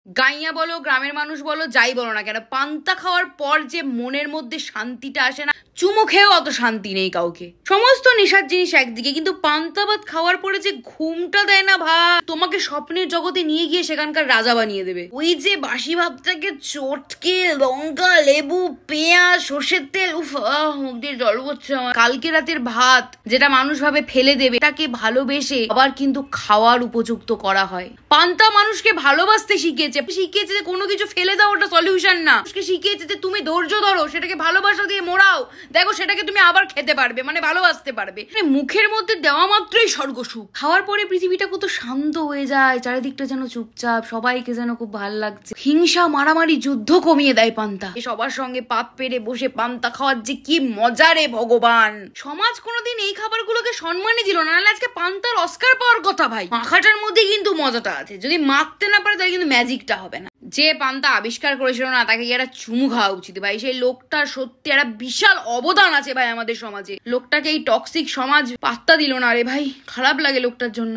গাইয়া বলো, গ্রামের মানুষ বলো, যাই বলো না কেন, পান্তা খাওয়ার পর যে মনের মধ্যে শান্তিটা আসে না, চুমু খেয়েও অত শান্তি নেই কাউকে। সমস্ত নেশার জিনিস একদিকে, কিন্তু পান্তা ভাত খাওয়ার পরে যে ঘুমটা দেয় না ভাই, তোমাকে স্বপ্নের জগতে নিয়ে গিয়ে সেখানকার রাজা বানিয়ে দেবে। ওই যে বাসি ভাতটাকে চটকে লঙ্কা, লেবু, পেঁয়াজ, সর্ষের তেল, উফ, মুখ দিয়ে জল পড়ছে আমার। কালকে রাতের ভাত যেটা মানুষ ভাবে ফেলে দেবে, তাকে ভালোবেসে আবার কিন্তু খাওয়ার উপযুক্ত করা হয়। পান্তা মানুষকে ভালোবাসতে শিখিয়েছে যে কোনো কিছু ফেলে দাও, ওটা সলিউশন না। শিখিয়েছে যে তুমি ধৈর্য ধরো, সেটাকে ভালোবাসা দিয়ে মোড়াও, দেখো সেটাকে তুমি আবার খেতে পারবে, মানে ভালোবাসতে পারবে। মুখের মধ্যে দেওয়া মাত্রই স্বর্গসুখ। খাওয়ার পরে পৃথিবীটা কত শান্ত হয়ে যায়, চারিদিকটা যেন চুপচাপ, সবাইকে যেন খুব ভাল লাগছে। হিংসা, মারামারি, যুদ্ধ কমিয়ে দেয় পান্তা। সবার সঙ্গে পাত পেরে বসে পান্তা খাওয়ার যে কি মজা রে ভগবান। সমাজ কোনোদিন এই খাবারগুলোকে সম্মানই দিল না, নাহলে আজকে পান্তার অস্কার পাওয়ার কথা ভাই। মাখাটার মধ্যে কিন্তু মজাটা আছে, যদি মাখতে না পারে তাহলে কিন্তু ম্যাজিকটা হবে না। যে পান্তা আবিষ্কার করেছিল না, তাকে একটা চুমু খাওয়া উচিত ভাই। সেই লোকটার সত্যি একটা বিশাল অবদান আছে ভাই আমাদের সমাজে। লোকটাকে এই টক্সিক সমাজ পাত্তা দিল না রে ভাই, খারাপ লাগে লোকটার জন্য।